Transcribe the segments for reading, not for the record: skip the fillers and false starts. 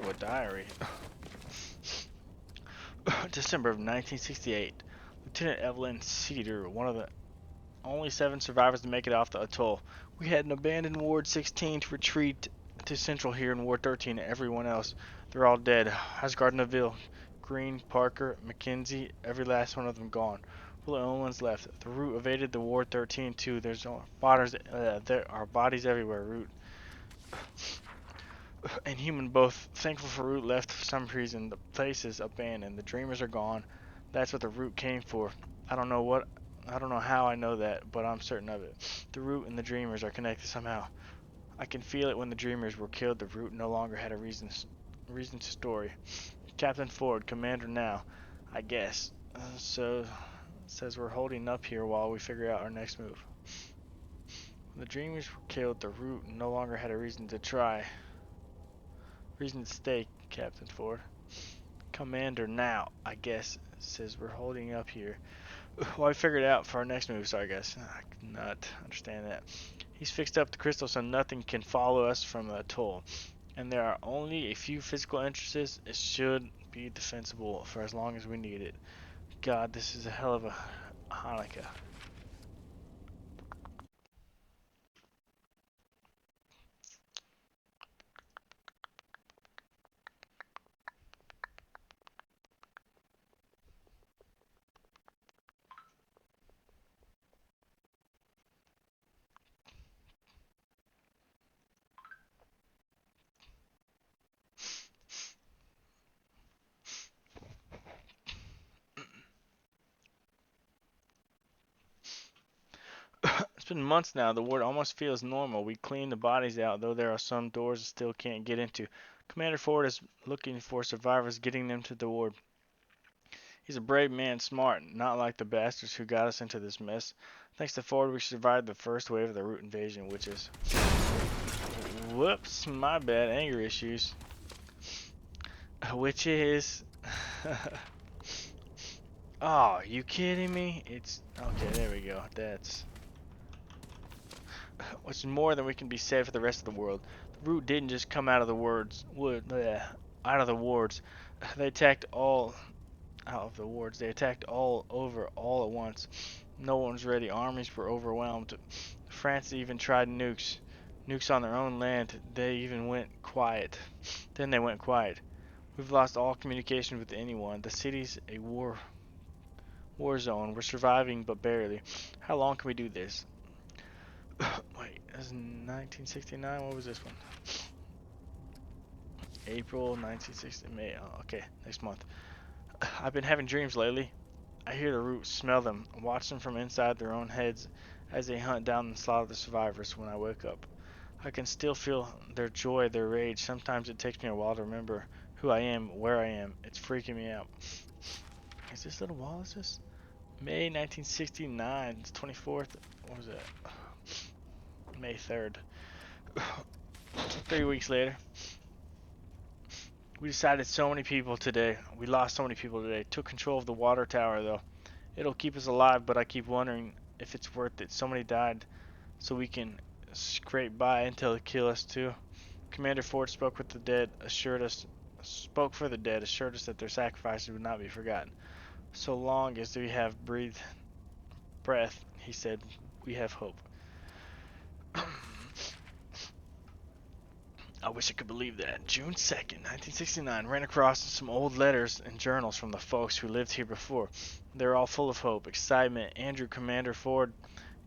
a diary. December of 1968. Lieutenant Evelyn Cedar, one of the only 7 survivors to make it off the atoll. We had an abandoned Ward 16 to retreat to Central here in Ward 13. Everyone else, they're all dead. Asgard Neville, Green, Parker, Mackenzie, every last one of them gone. We're the only ones left. The Root evaded the Ward 13 too. There are bodies everywhere. Root and Human both thankful for Root left for some reason. The place is abandoned. The Dreamers are gone. That's what the Root came for. I don't know how I know that, but I'm certain of it. The Root and the Dreamers are connected somehow. I can feel it when the Dreamers were killed. The Root no longer had a reason to story. Captain Ford, Commander now, I guess. So says we're holding up here while we figure out our next move. When the Dreamers were killed, the Root no longer had a reason to stay, Captain Ford. Commander now, I guess. Says we're holding up here. Well, I figured it out for our next move, so I guess I could not understand that. He's fixed up the crystal so nothing can follow us from the atoll. And there are only a few physical entrances. It should be defensible for as long as we need it. God, this is a hell of a Hanukkah. It's been months now. The ward almost feels normal. We cleaned the bodies out, though there are some doors that still can't get into. Commander Ford is looking for survivors, getting them to the ward. He's a brave man, smart, not like the bastards who got us into this mess. Thanks to Ford, we survived the first wave of the Root invasion, which is... Whoops, my bad, anger issues. Which is... Oh, you kidding me? It's... Okay, there we go. That's... Which is more than we can be said for the rest of the world. The Root didn't just come out of the out of the wards. They attacked all out of the wards. They attacked all over all at once. No one was ready. Armies were overwhelmed. France even tried nukes. Nukes on their own land. They even went quiet. Then they went quiet. We've lost all communication with anyone. The city's a war zone. We're surviving, but barely. How long can we do this? Wait, this is 1969. What was this one? April 1960. May. Oh, okay, next month. I've been having dreams lately. I hear the Root, smell them, watch them from inside their own heads as they hunt down and slaughter the survivors when I wake up. I can still feel their joy, their rage. Sometimes it takes me a while to remember who I am, where I am. It's freaking me out. Is this little wall? Is this? May 1969. It's 24th. What was it? May 3rd. 3 weeks later. We decided so many people today. We lost so many people today. Took control of the water tower though. It'll keep us alive, but I keep wondering if it's worth it. So many died so we can scrape by until they kill us too. Commander Ford spoke for the dead, assured us that their sacrifices would not be forgotten. So long as we have breath, he said, we have hope. I wish I could believe that. June 2nd, 1969. Ran across some old letters and journals from the folks who lived here before. They're all full of hope, excitement. Andrew, Commander Ford,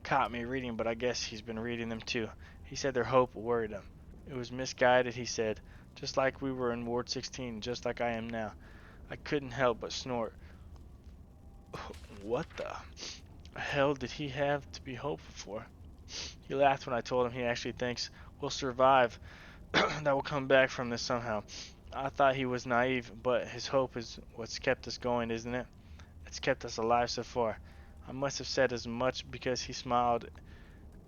caught me reading, but I guess he's been reading them too. He said their hope worried him. It was misguided, he said. Just like we were in Ward 16, just like I am now. I couldn't help but snort. What the hell did he have to be hopeful for? He laughed when I told him he actually thinks we'll survive. That will come back from this somehow. I thought he was naive, but his hope is what's kept us going, isn't it? It's kept us alive so far. I must have said as much because he smiled.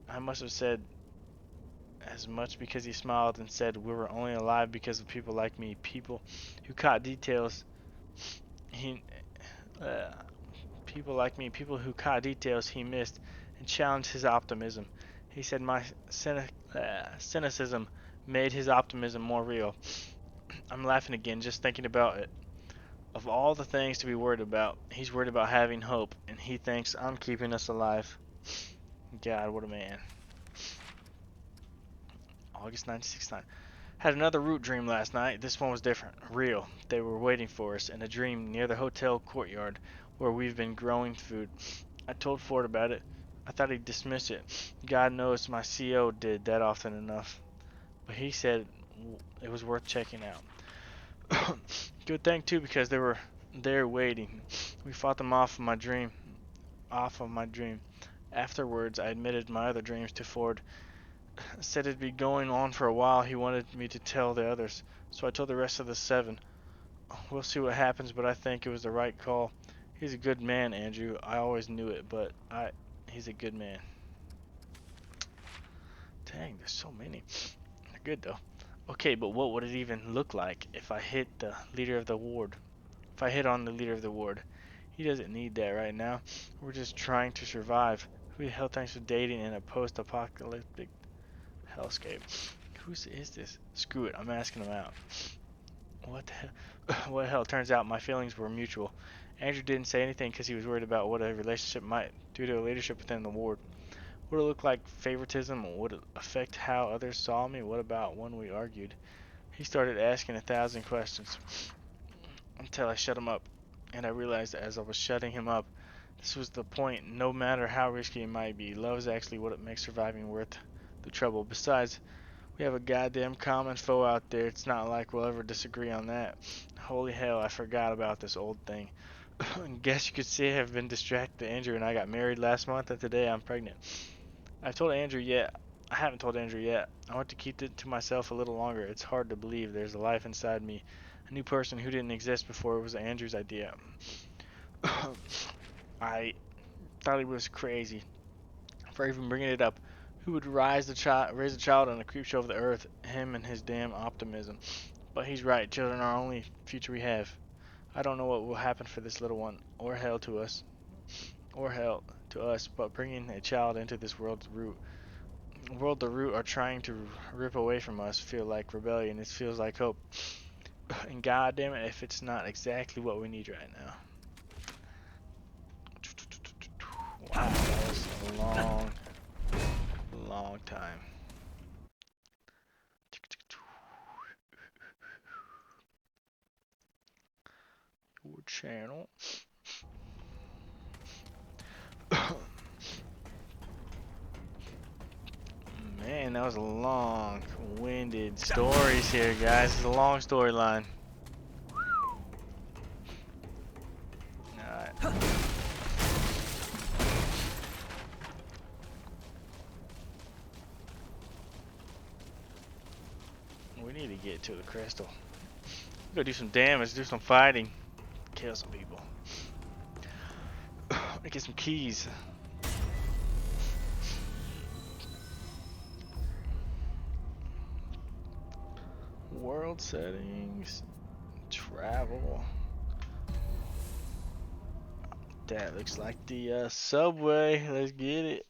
I must have said as much because he smiled and said we were only alive because of people like me, people who caught details. He, people like me, people who caught details he missed and challenged his optimism. He said my cynicism made his optimism more real. I'm laughing again just thinking about it. Of all the things to be worried about, he's worried about having hope, and he thinks I'm keeping us alive. God, what a man. August 1969. Had another root dream last night. This one was different. Real. They were waiting for us in a dream near the hotel courtyard where we've been growing food. I told Ford about it. I thought he'd dismiss it. God knows my CO did that often enough. But he said it was worth checking out. Good thing too because they were there waiting. We fought them off of my dream. Afterwards, I admitted my other dreams to Ford. Said it'd be going on for a while. He wanted me to tell the others, so I told the rest of the 7. We'll see what happens, but I think it was the right call. He's a good man, Andrew. I always knew it, but he's a good man. Dang, there's so many. They're good though. Okay, but what would it even look like if I hit the leader of the ward? If I hit on the leader of the ward? He doesn't need that right now. We're just trying to survive. Who the hell thinks of dating in a post-apocalyptic hellscape? Who is this? Screw it, I'm asking him out. What the hell? What the hell? Turns out my feelings were mutual. Andrew didn't say anything because he was worried about what a relationship might do to a leadership within the ward. Would it look like favoritism, or would it affect how others saw me? What about when we argued? He started asking 1,000 questions until I shut him up, and I realized as I was shutting him up, this was the point. No matter how risky it might be, love is actually what makes surviving worth the trouble. Besides, we have a goddamn common foe out there. It's not like we'll ever disagree on that. Holy hell, I forgot about this old thing. Guess you could say I've been distracted. Andrew and I got married last month, and today I'm pregnant. I told Andrew yet. I haven't told Andrew yet. I want to keep it to myself a little longer. It's hard to believe there's a life inside me. A new person who didn't exist before. It was Andrew's idea. I thought he was crazy for even bringing it up. Who would raise a child on a creep show of the earth? Him and his damn optimism. But he's right. Children are the only future we have. I don't know what will happen for this little one, or hell to us, but bringing a child into this world the root are trying to rip away from us feel like rebellion. It feels like hope. And god damn it if it's not exactly what we need right now. Wow, that was a long time. Your channel. Man, that was a long-winded stories here, guys. It's a long storyline. Alright. We need to get to the crystal. Go do some damage, do some fighting, kill some people. Get some keys. World settings, travel. That looks like the subway. Let's get it.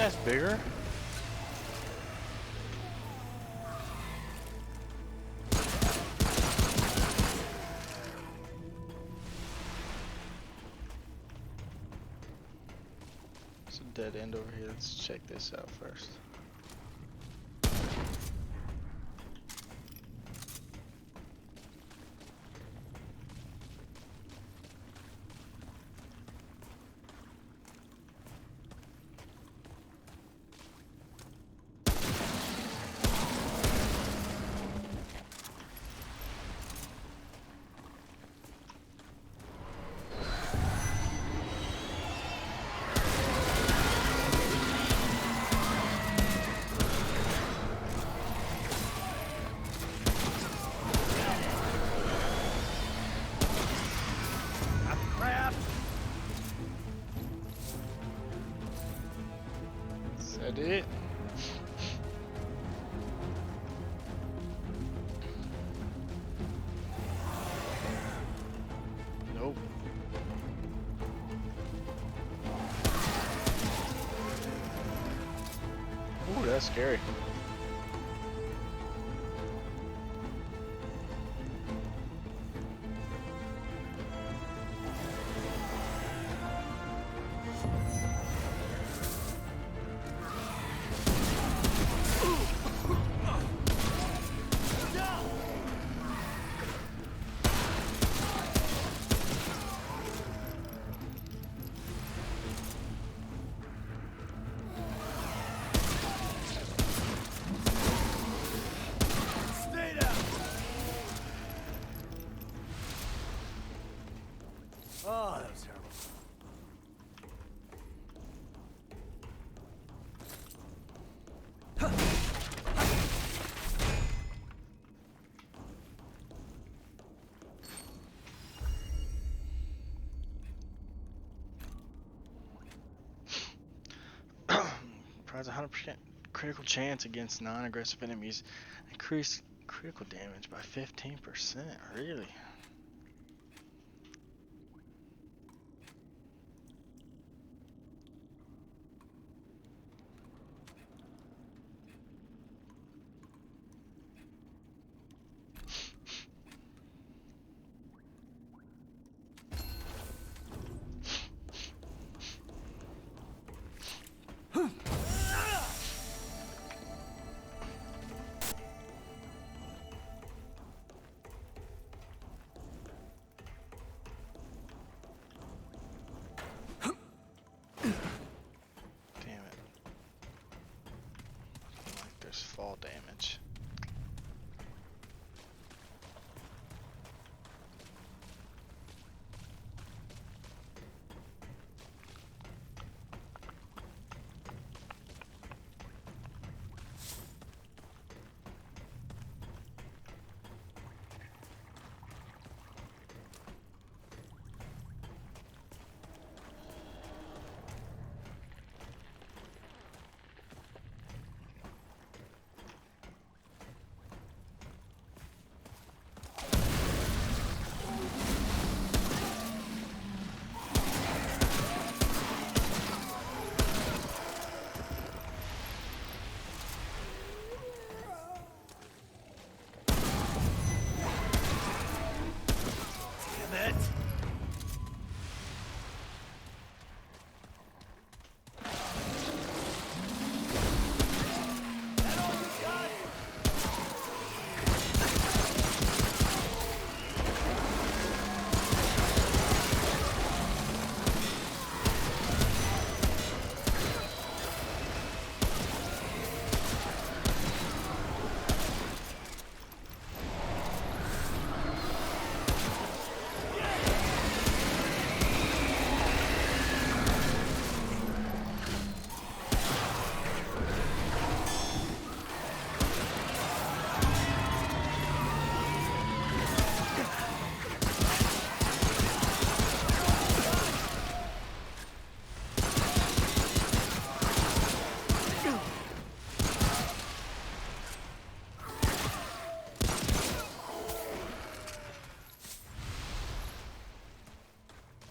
chest bigger? It's a dead end over here. Let's check this out first. Is that it? Nope. Ooh, that's scary. Oh, that was terrible. Provides a 100% critical chance against non-aggressive enemies. Increase critical damage by 15%. Really? There's fall damage.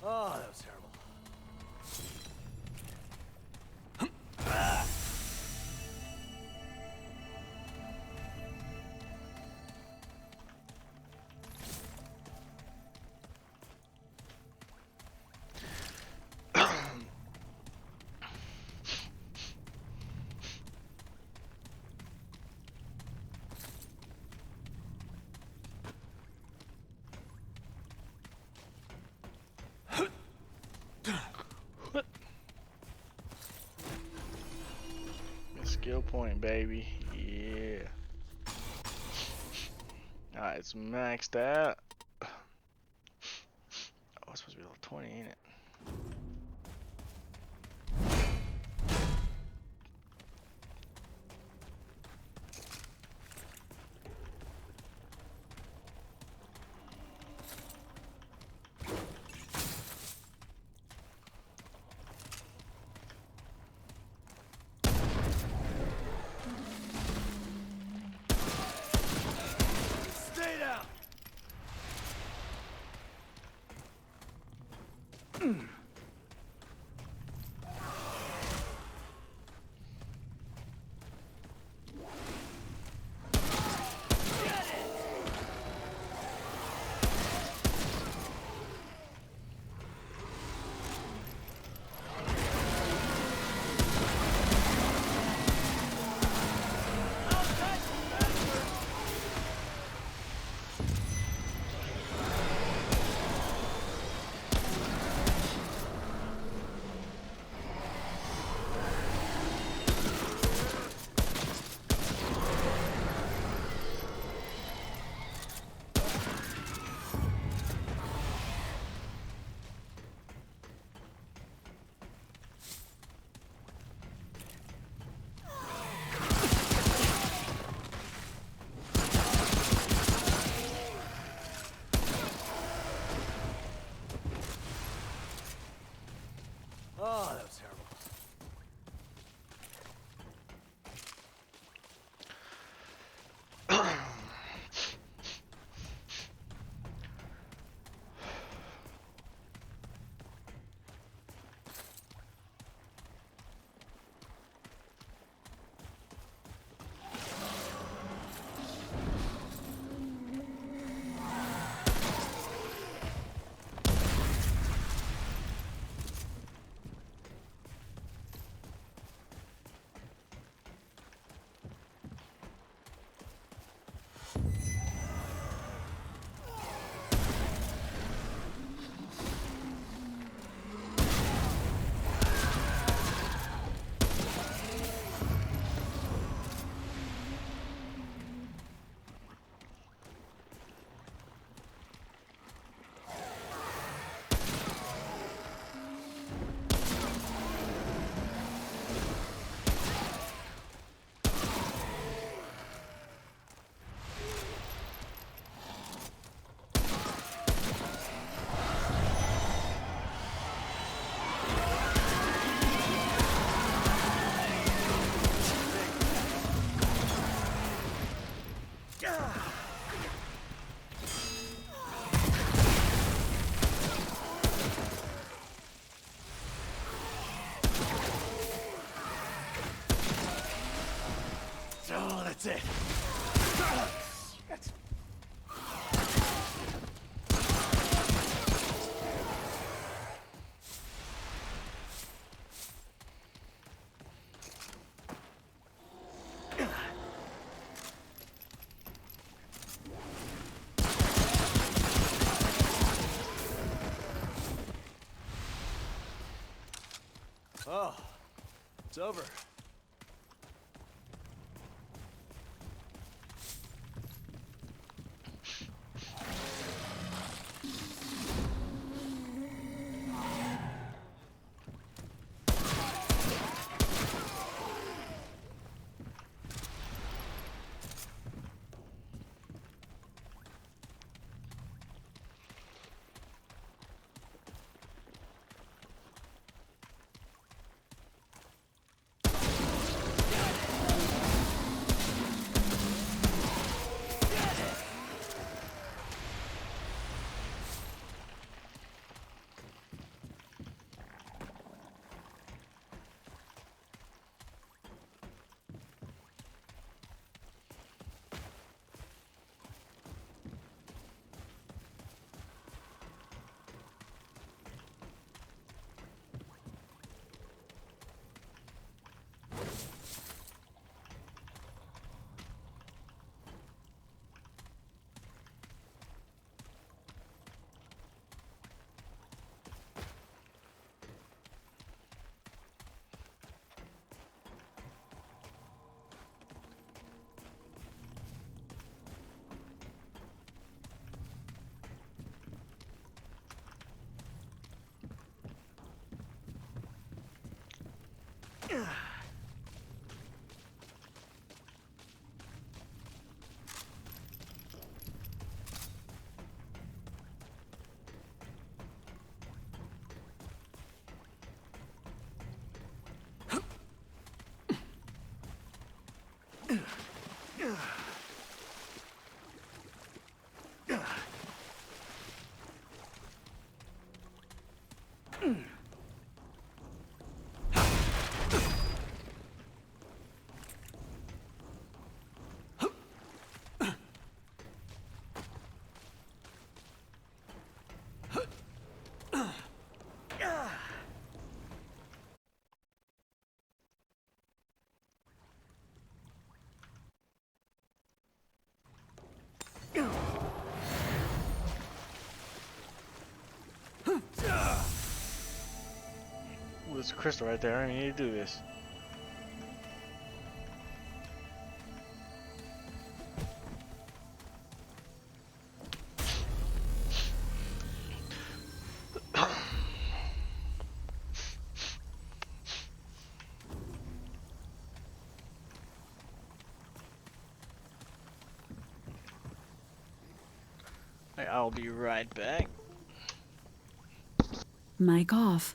Oh, that was terrible. point, baby. Yeah. Alright, it's maxed out. Oh, it's supposed to be level 20, ain't it? Stay down. Oh, that was terrible. Oh, that's it. Shit. Oh, it's over. Ooh, there's a crystal right there. I don't need to do this. I'll be right back. Mic off.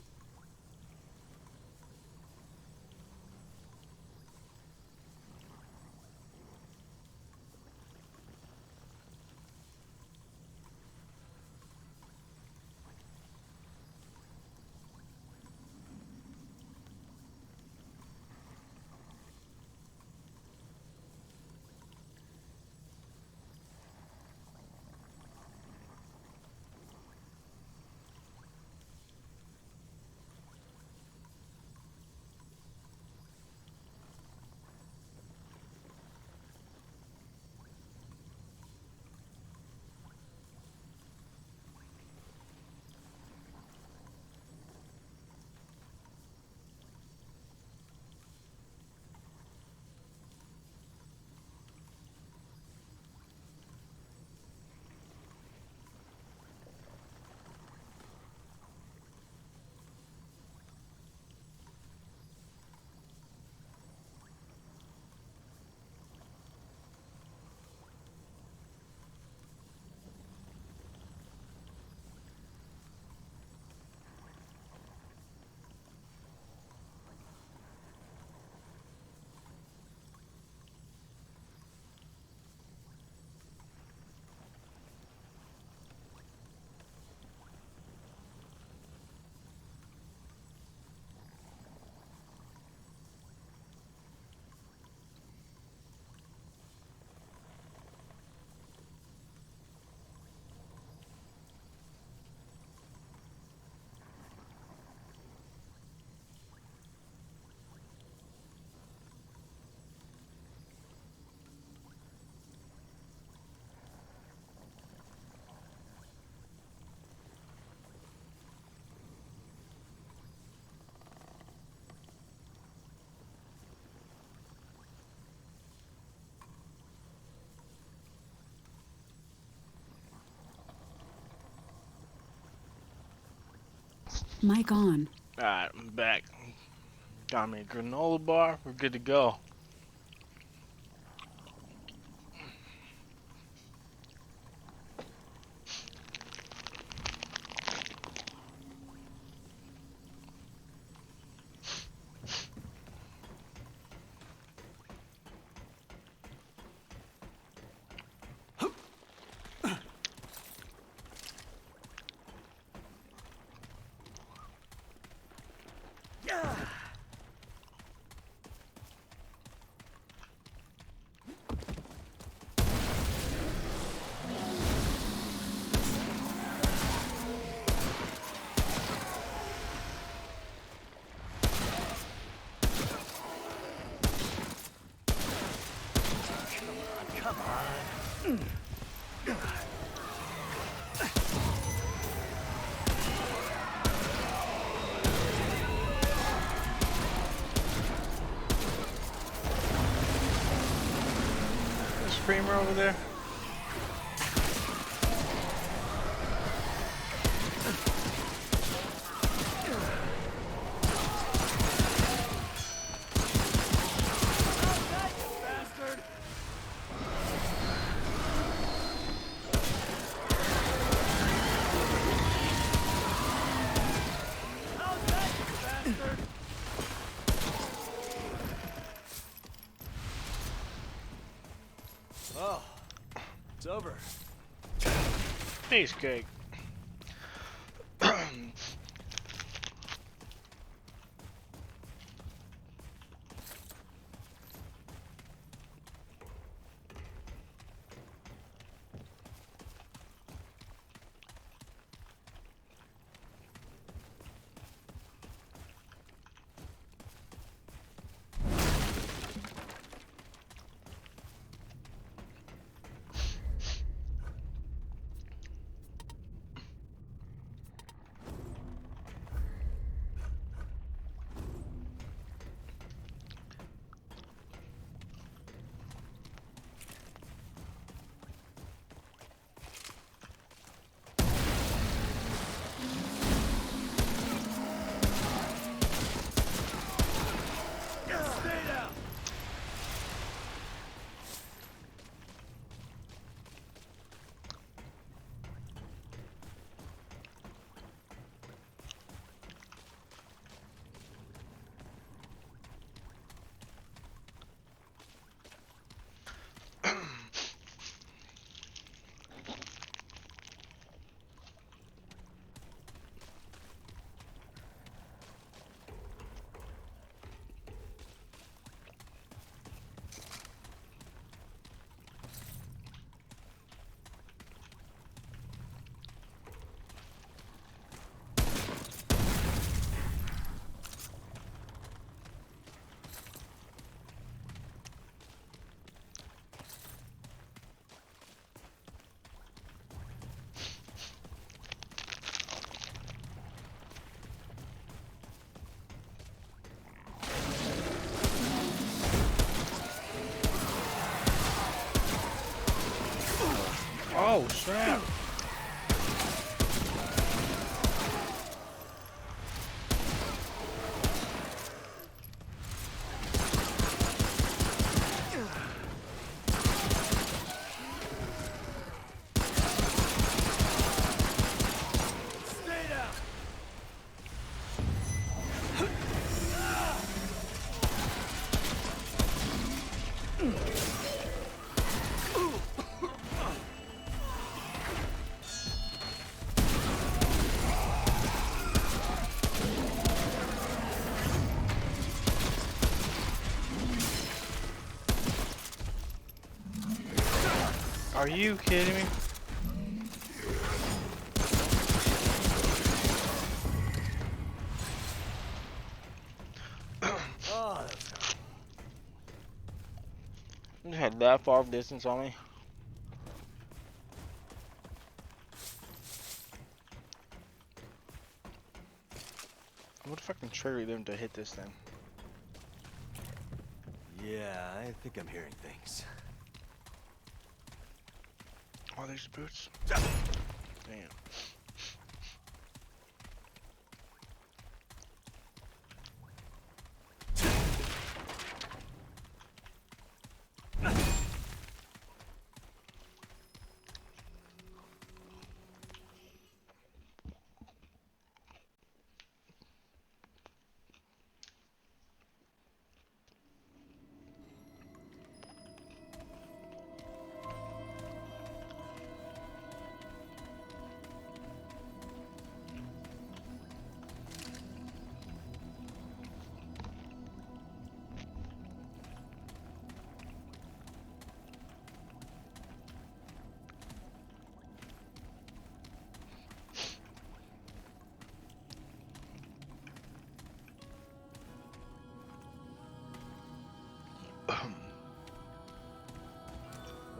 Mic on. Alright, I'm back. Got me a granola bar. We're good to go. Screamer over there. Oh, it's over. Face cake. Oh, snap. Stay down. Are you kidding me? Oh, You had that far of distance on me. I'm gonna fucking trigger them to hit this thing. yeah, I think I'm hearing things. Oh, there's boots. Damn.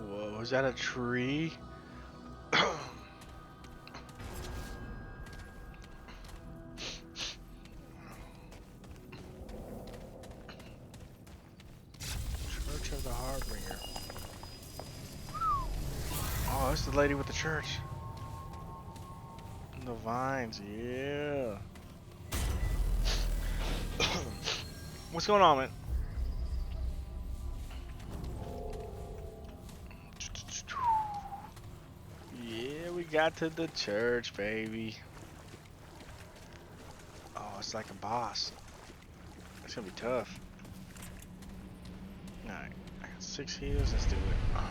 Whoa, is that a tree? Church of the Harbinger. Oh, that's the lady with the church. The vines, yeah. What's going on, man? Yeah, we got to the church, baby. Oh, it's like a boss. It's gonna be tough. Alright, I got 6 heals, let's do it.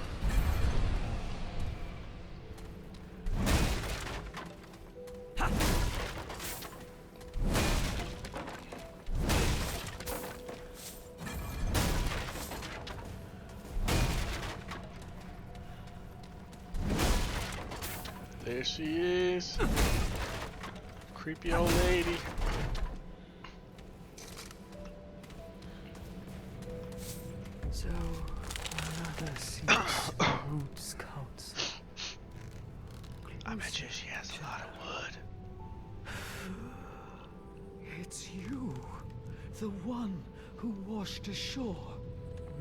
There she is. Creepy old lady. So, another sees Roots Council. I bet you she has a lot of wood. It's you, the one who washed ashore.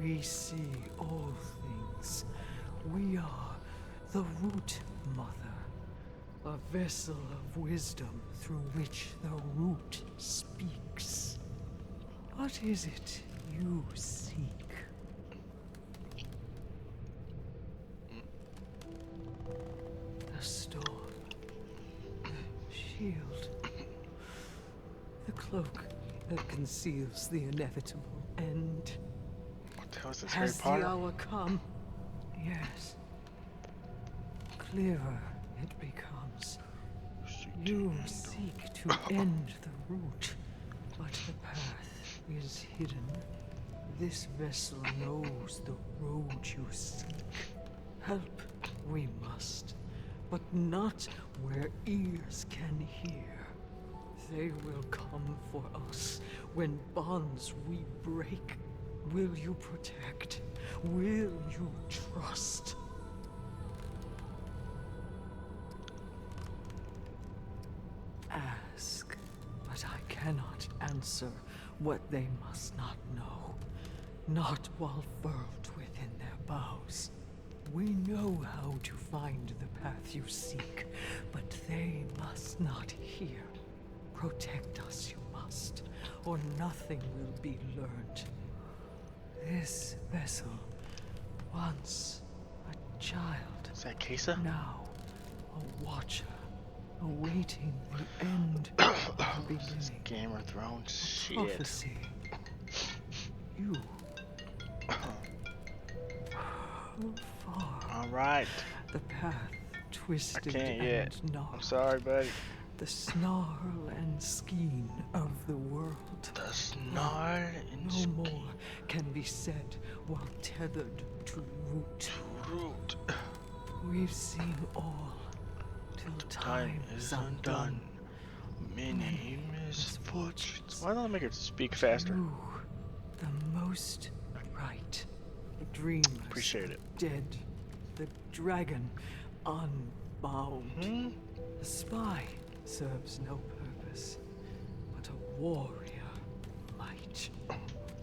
We see all things. We are the Root Mother, a vessel of wisdom through which the Root speaks. What is it you seek? The storm, the shield, the cloak that conceals the inevitable end. What the hell is this, Harry Has the Potter? hour come? Yes. Clearer it becomes. You seek to end the root, but the path is hidden. This vessel knows the road you seek. Help we must, but not where ears can hear. They will come for us when bonds we break. Will you protect? Will you trust? Ask, but I cannot answer what they must not know. Not while furled within their bows. We know how to find the path you seek, but they must not hear. Protect us, you must, or nothing will be learned. This vessel, once a child, Is that Kesa? now a watcher, awaiting the end of the This is beginning. Game of Thrones shit. Prophecy. You. Far. Alright. The path twisted can't and yet. gnarled. I'm sorry, buddy. The snarl and skein of the world. The snarl and No skein. more can be said while tethered to root. Root. We've seen all till time is undone. Many misfortunes. Why don't I make it speak faster? You, the most right. The dreamers. Appreciate it. Dead. The dragon unbound. Hmm? A spy serves no purpose, but a warrior might.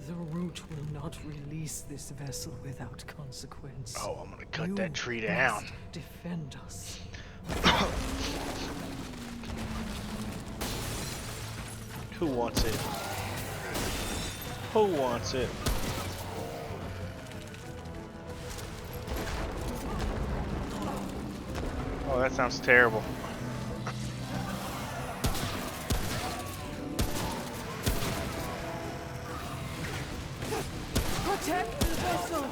The root will not release this vessel without consequence. Oh, I'm gonna cut You that tree down. must defend us. Who wants it? Who wants it? Oh, that sounds terrible. Protect the vessel!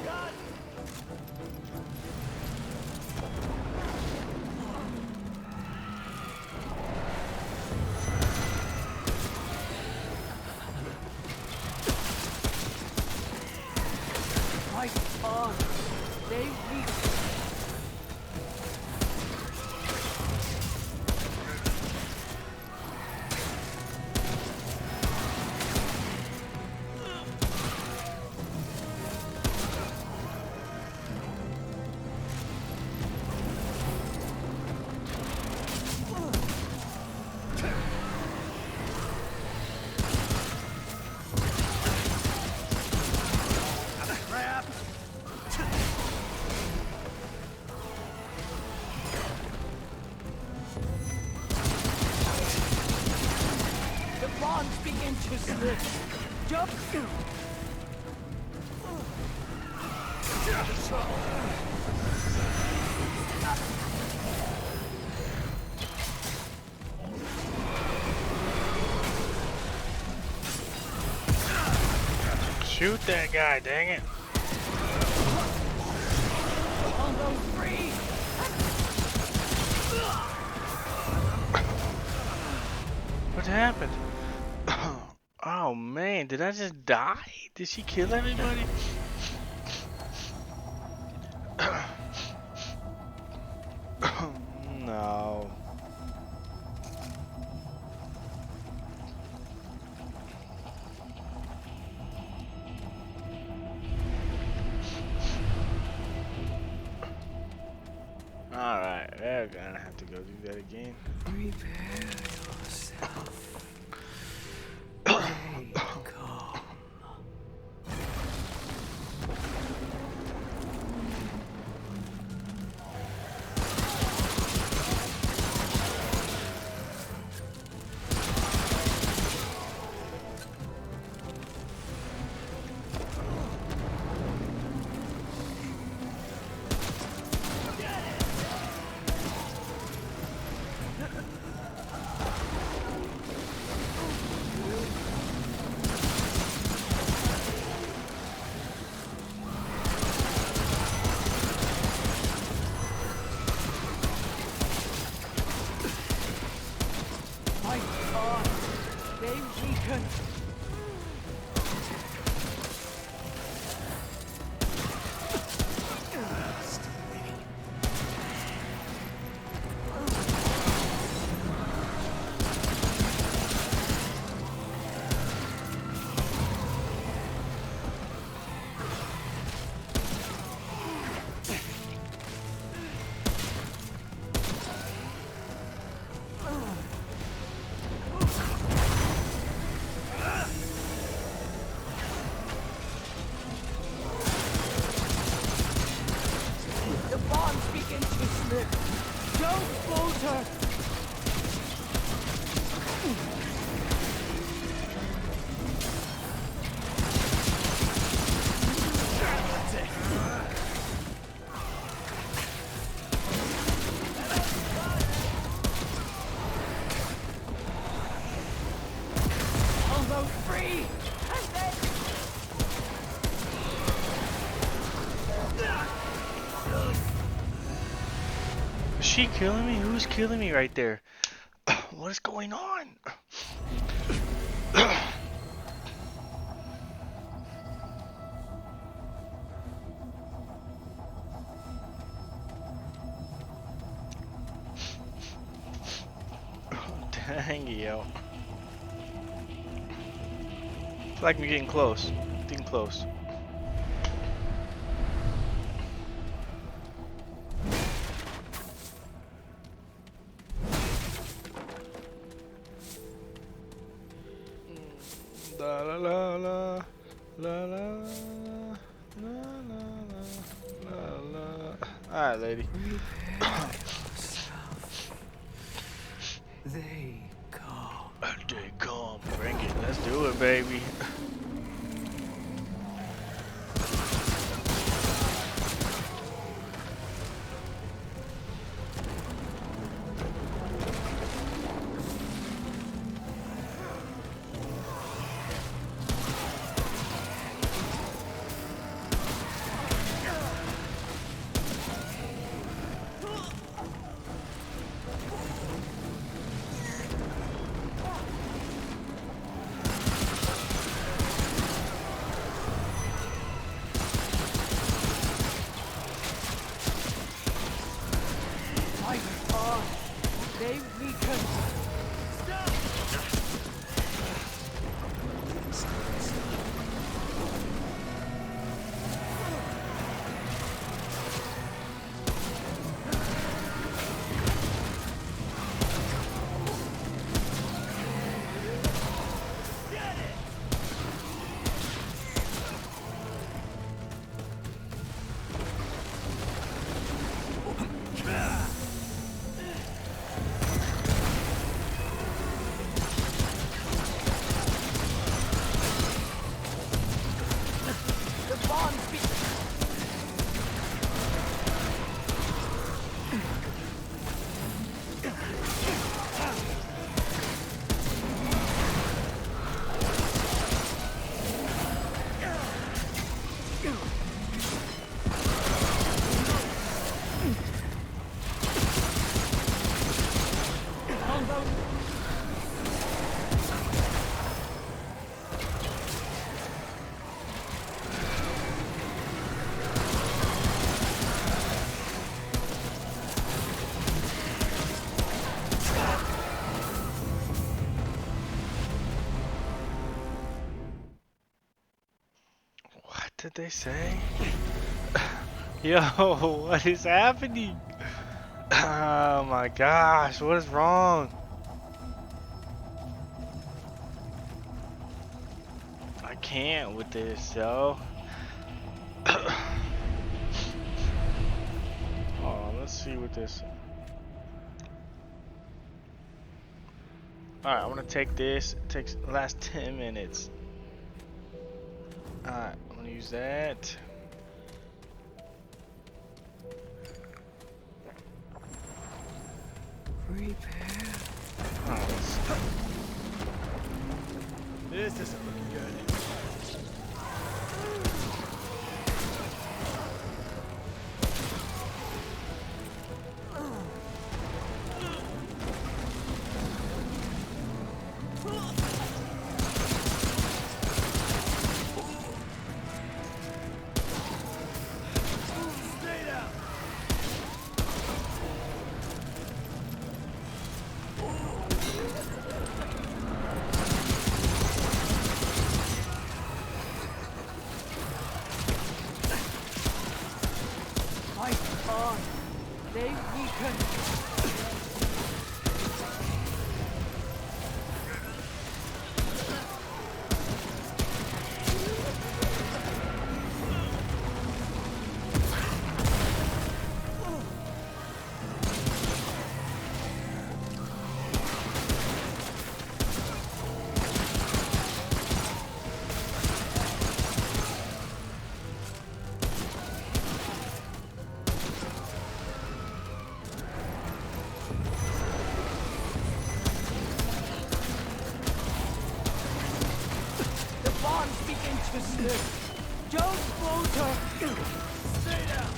Fight on! They weak. The bonds begin to slip. Jump! Shoot that guy, dang it. Almost free! What happened? Oh man, did I just die? Did she kill everybody? No. Alright, we're gonna have to go do that again. Prepare yourself. They come. Fight on. They weaken. both free! And then... Is she killing me? Who's killing me right there? What is going on? Dang, yo. It's like we're getting close. Getting close. La la la la la la la la la. Alright, lady. Prepare yourself. They come. They come, bring it. Let's do it, baby. Fight on. They weaken. The bond be... What did they say? Yo, what is happening? Oh my gosh, what is wrong? I can't with this, yo. Oh, let's see what this. Alright, I'm gonna take this. It takes the last 10 minutes. Alright, I'm gonna use that. Prepare. Alright, This isn't looking good. Stay down. Fight on. They weaken. bonds begin to slip. Don't falter. Stay down.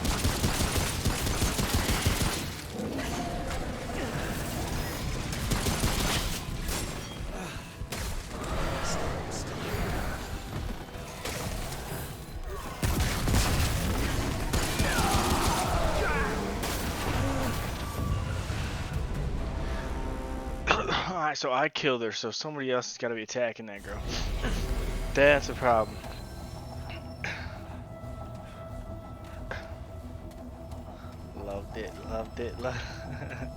Alright, so I killed her, so somebody else has got to be attacking that girl. That's a problem. Loved it, loved it, loved it.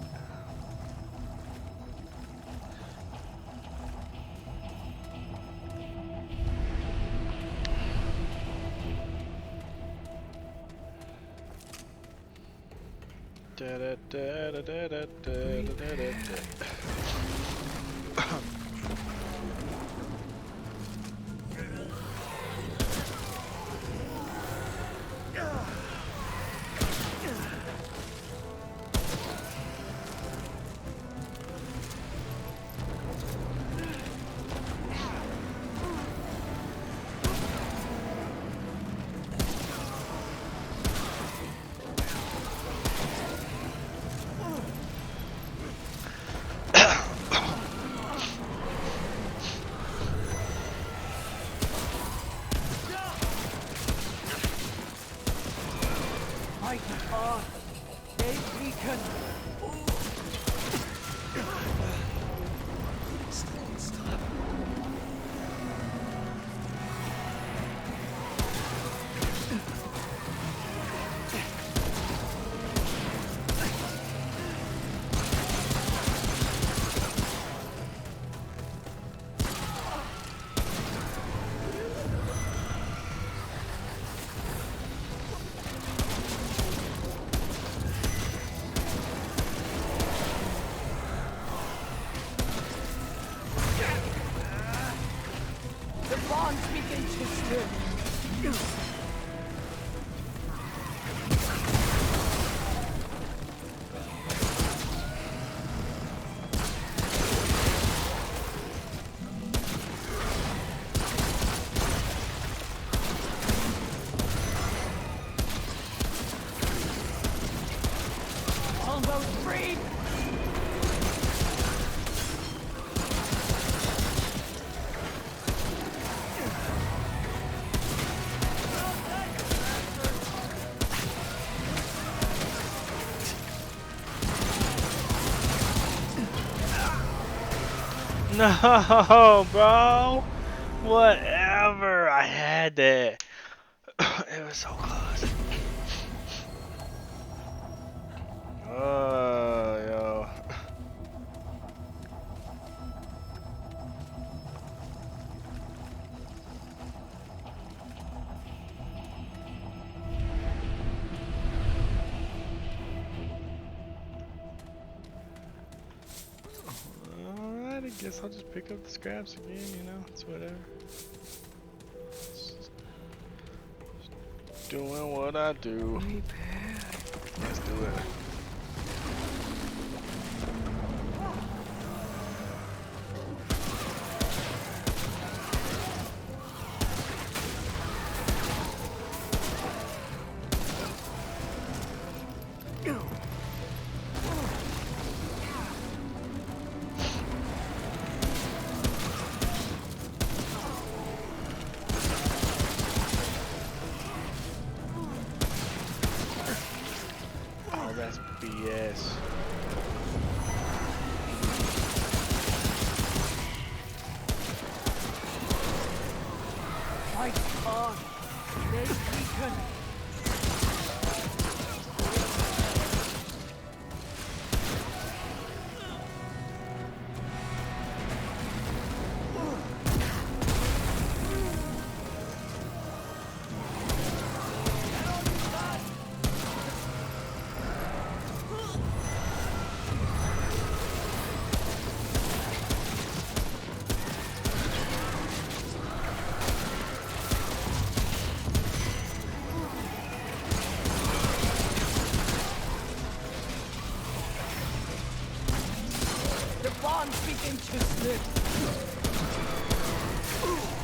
Da da da da da da da da da da. Fight on. They weaken. Stop. The bonds begin to slip. Almost free. No, bro. Whatever. I had that. It was so close. Oh, yo. Alright, I guess I'll just pick up the scraps again, you know, it's whatever. Just doing what I do. Let's do it. Oh, that's BS. Fight on. They weaken.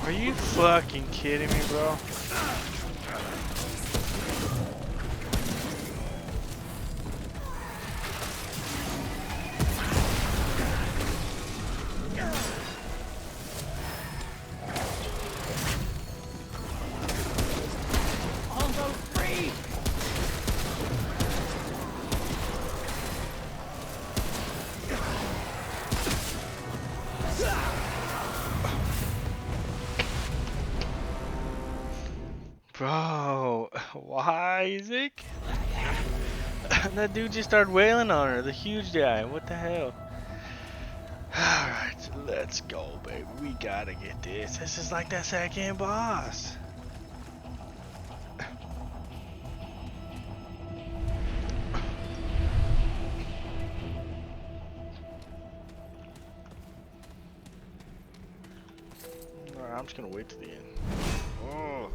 Are you fucking kidding me, bro? Bro, why, Isaac? That dude just started wailing on her, the huge guy. What the hell? Alright, let's go, baby. We gotta get this. This is like that second boss. Alright, I'm just gonna wait to the end. Oh.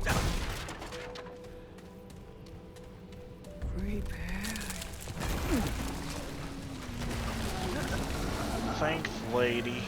Thanks, lady.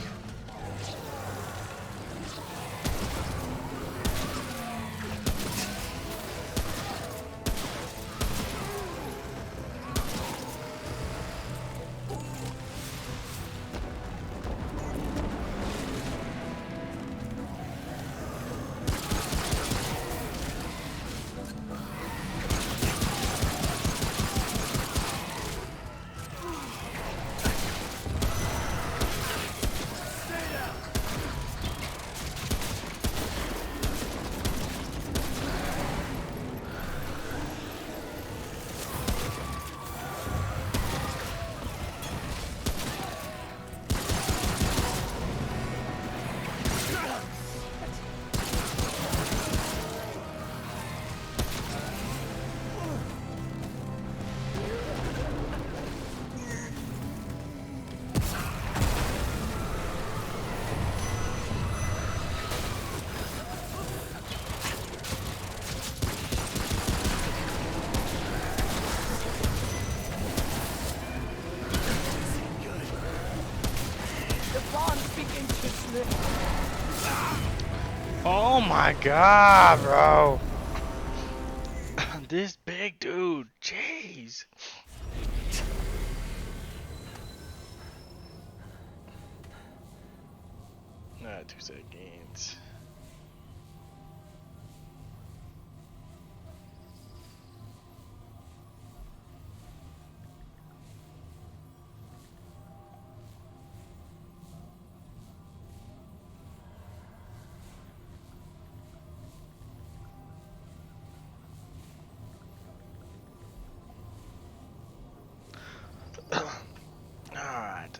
Oh my god, bro. This big dude, jeez. Not 2 seconds. Alright.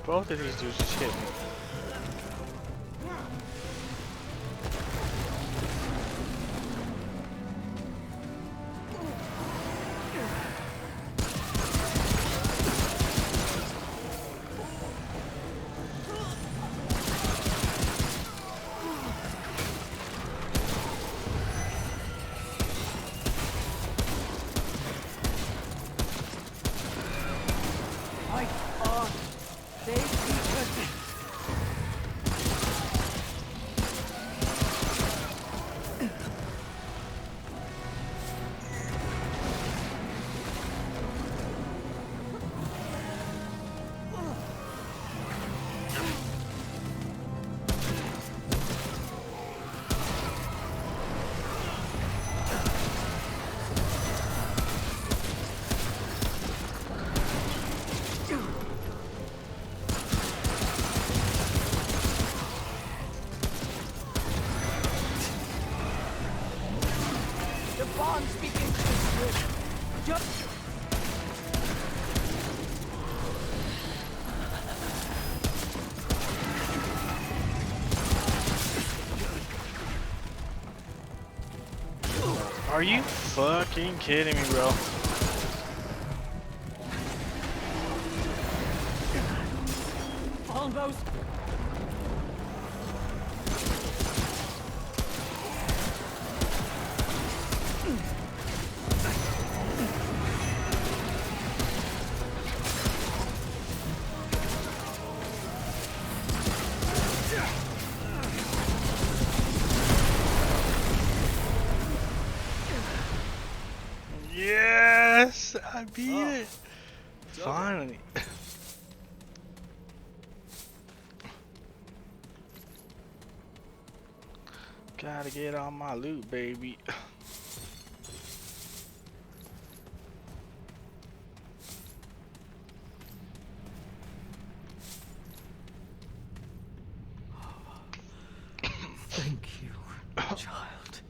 Both of these dudes just hit me. Are you fucking kidding me, bro? Almost. Yes, I beat it. Finally. Gotta get all my loot, baby. Thank you, child.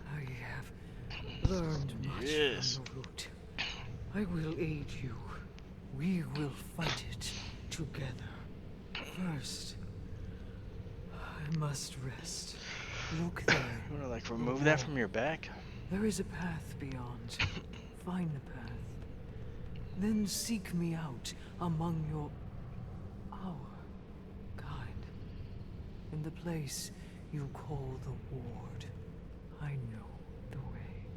I have learned much Yes. from the root. I will aid you. We will fight it together. First, I must rest. Look there. You wanna like remove that from your back? There is a path beyond. Find the path. Then seek me out among our kind. In the place you call the ward. I know the way.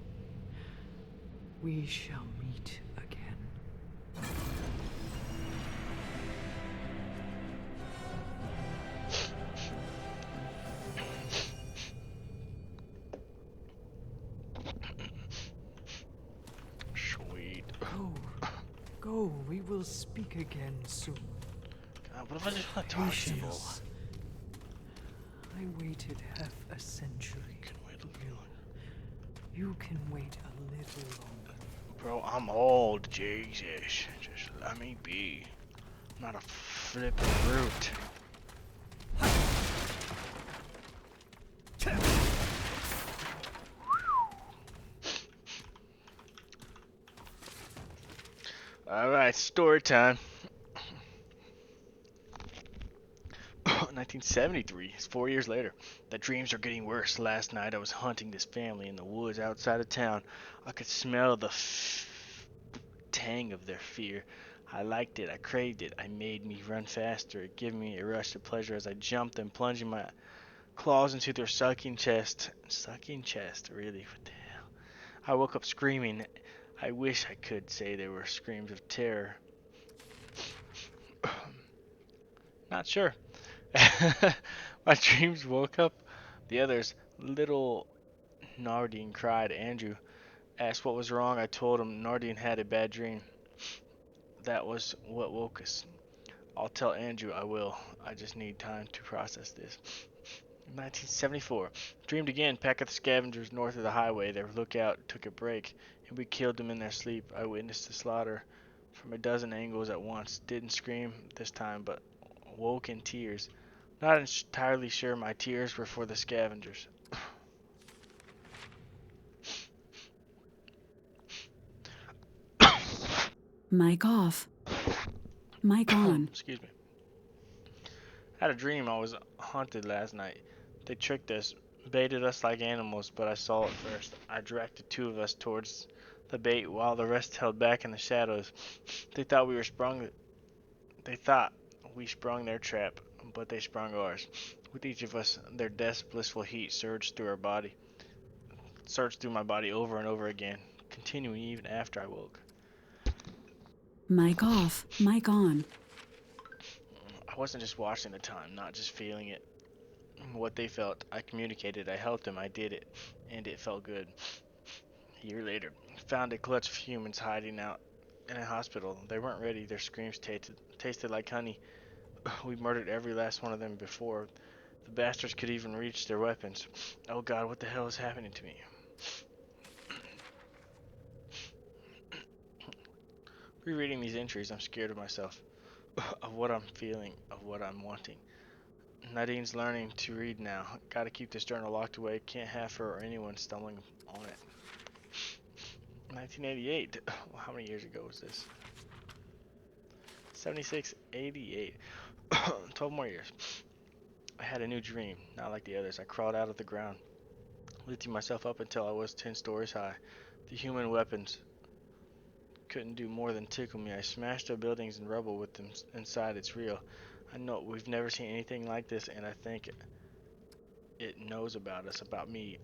We shall meet again. Sweet. Go, we will speak again soon. God, what if I just want to talk to you? Patience. I waited half a century. Can wait a little longer. You can wait a little longer. Bro, I'm old, Jesus. Just let me be. I'm not a flippin' brute. Alright, story time. 1973. It's 4 years later. The dreams are getting worse. Last night I was hunting this family in the woods outside of town. I could smell the tang of their fear. I liked it. I craved it. I made me run faster. It gave me a rush of pleasure as I jumped and plunging my claws into their sucking chest. Sucking chest? Really? What the hell? I woke up screaming. I wish I could say they were screams of terror. Not sure. My dreams woke up the others. Little Nardine cried. Andrew asked what was wrong. I told him Nardine had a bad dream. That was what woke us. I'll tell Andrew I will. I just need time to process this. 1974. Dreamed again. Pack of scavengers north of the highway. Their lookout took a break, and we killed them in their sleep. I witnessed the slaughter from a dozen angles at once. Didn't scream this time, but woke in tears. Not entirely sure my tears were for the scavengers. Mic off. Mic on. Excuse me. Had a dream I was hunted last night. They tricked us, baited us like animals, but I saw it first. I directed two of us towards the bait while the rest held back in the shadows. They thought we sprung their trap, but they sprung ours. With each of us, their death's blissful heat surged through my body over and over again, continuing even after I woke. Mic off. Mic on. I wasn't just watching the time, not just feeling it. What they felt, I communicated, I helped them, I did it, and it felt good. A year later, found a clutch of humans hiding out in a hospital. They weren't ready, their screams tasted like honey. We murdered every last one of them before the bastards could even reach their weapons. Oh God, what the hell is happening to me? Rereading these entries, I'm scared of myself, of what I'm feeling, of what I'm wanting. Nadine's learning to read now. Gotta keep this journal locked away. Can't have her or anyone stumbling on it. 1988. How many years ago was this? 76, 88. 12 more years. I had a new dream, not like the others. I crawled out of the ground. lifting myself up until I was 10 stories high. The human weapons couldn't do more than tickle me. I smashed the buildings and rubble with them inside. It's real. I know we've never seen anything like this, and I think it knows about us, about me.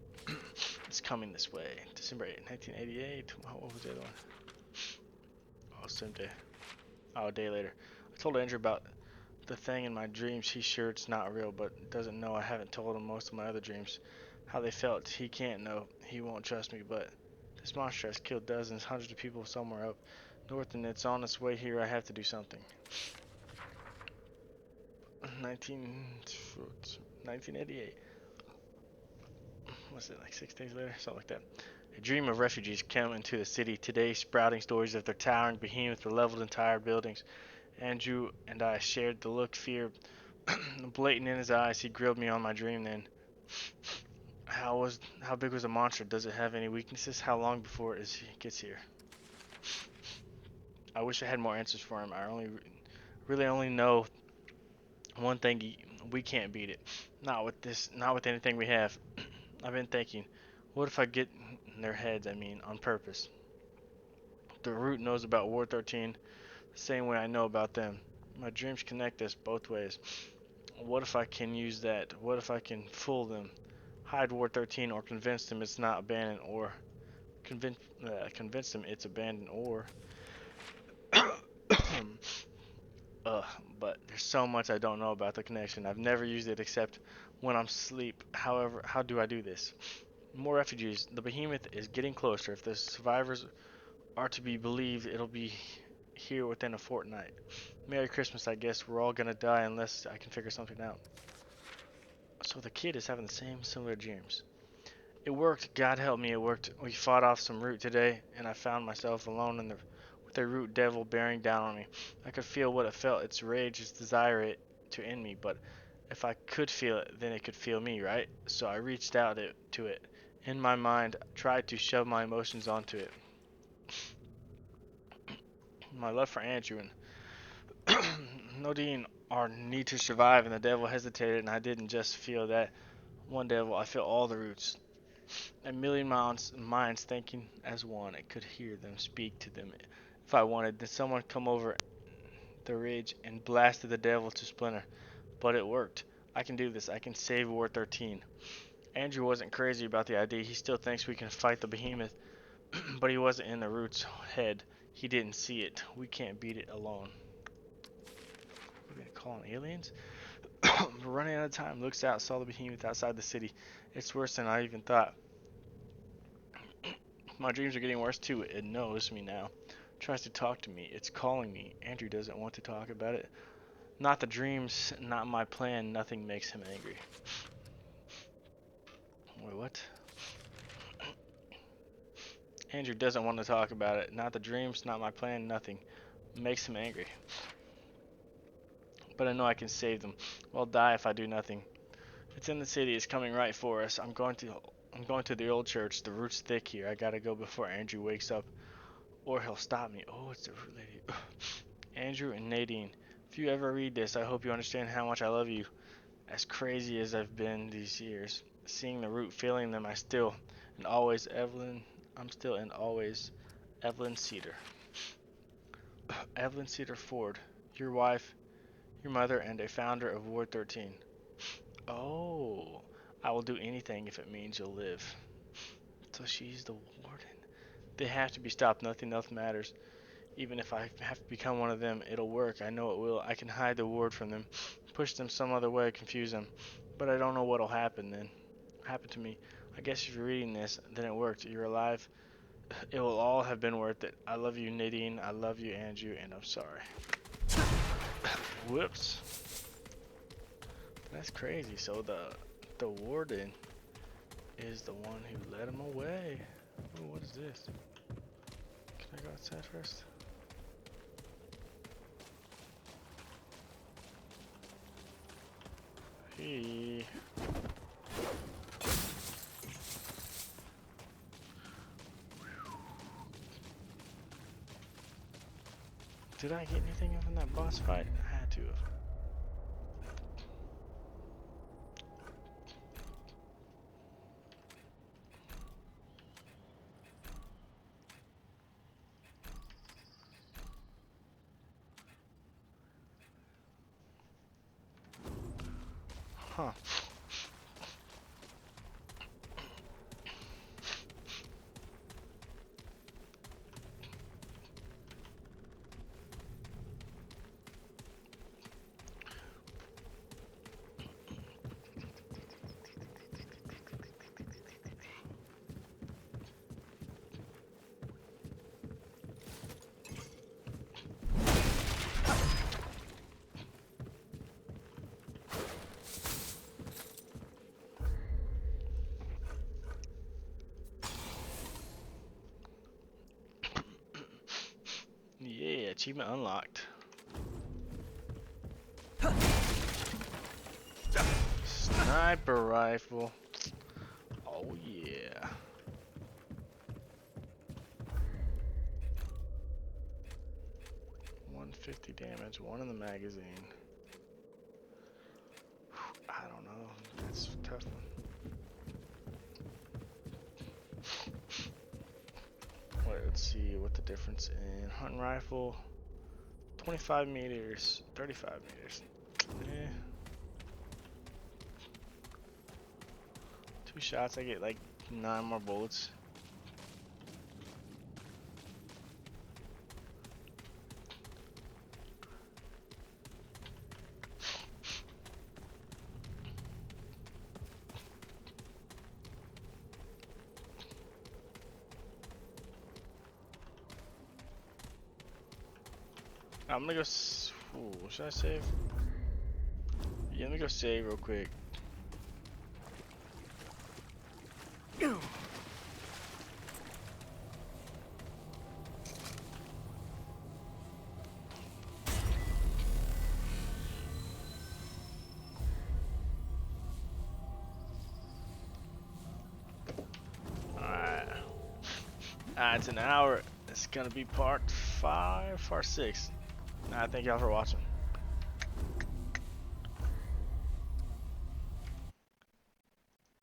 It's coming this way. December 8, 1988. What was the other one? Oh, same day. Oh, a day later. I told Andrew about the thing in my dreams. He's sure it's not real, but doesn't know I haven't told him most of my other dreams. How they felt, he can't know. He won't trust me, but this monster has killed dozens, hundreds of people somewhere up north, and it's on its way here. I have to do something. 1988. What's it, like 6 days later? Something like that. A dream of refugees come into the city today, sprouting stories of their towering behemoths, their leveled entire buildings. Andrew and I shared the look, fear blatant in his eyes. He grilled me on my dream then. How big was the monster? Does it have any weaknesses? How long before it gets here? I wish I had more answers for him. I really only know one thing: we can't beat it. Not with anything we have. I've been thinking, what if I get in their heads? I mean, on purpose. The Root knows about War 13 the same way I know about them. My dreams connect us both ways. What if I can use that? What if I can fool them? Hide War 13 or convince them it's not abandoned, or convince them it's abandoned, or but there's so much I don't know about the connection. I've never used it except when I'm asleep. However, how do I do this? More refugees. The behemoth is getting closer. If the survivors are to be believed, it'll be here within a fortnight. Merry Christmas, I guess. We're all gonna die unless I can figure something out. So the kid is having the same similar dreams. It worked. God help me, it worked. We fought off some root today, and I found myself alone with a root devil bearing down on me. I could feel what it felt, its rage, its desire to end me, but if I could feel it, then it could feel me, right? So I reached out to it. In my mind, I tried to shove my emotions onto it. My love for Andrew and Nadine, our need to survive, and the devil hesitated, and I didn't just feel that one devil, I felt all the roots. A million minds thinking as one. I could hear them speak to them if I wanted. Then someone come over the ridge and blasted the devil to splinter. But it worked. I can do this. I can save War 13. Andrew wasn't crazy about the idea. He still thinks we can fight the behemoth, but he wasn't in the root's head. He didn't see it. We can't beat it alone. We're gonna call on aliens? We're running out of time. Looks out, saw the behemoth outside the city. It's worse than I even thought. My dreams are getting worse too. It knows me now. Tries to talk to me. It's calling me. Andrew doesn't want to talk about it. Not the dreams, not my plan. Nothing makes him angry. Wait, what? Andrew doesn't want to talk about it. Not the dreams, not my plan. Nothing makes him angry. But I know I can save them. I'll die if I do nothing. It's in the city. It's coming right for us. I'm going to the old church. The root's thick here. I gotta go before Andrew wakes up, or he'll stop me. Oh, it's the root lady. Andrew and Nadine, if you ever read this, I hope you understand how much I love you. As crazy as I've been these years, seeing the root, feeling them, I'm still and always Evelyn Cedar. Evelyn Cedar Ford, your wife, your mother, and a founder of Ward 13. Oh, I will do anything if it means you'll live. So she's the warden. They have to be stopped. Nothing else matters. Even if I have to become one of them, it'll work. I know it will. I can hide the ward from them, push them some other way, confuse them. But I don't know what'll happen then. Happen to me. I guess if you're reading this, then it worked. You're alive. It will all have been worth it. I love you, Nadine. I love you, Andrew, and I'm sorry. Whoops. That's crazy. So the warden is the one who led him away. Ooh, what is this? Can I go outside first? Hey. Did I get anything from that boss fight? I had to have. Huh. Yeah, achievement unlocked. Sniper rifle. Oh yeah. $150 damage, one in the magazine. I don't know. That's a tough one. Wait, let's see what the difference in hunting rifle. 25 meters, 35 meters. Eh. 2 shots, I get like 9 more bullets. I'm gonna go. Ooh, should I save? Yeah, let me go save real quick. Alright. It's an hour. It's gonna be part 5, part 6. Thank y'all for watching.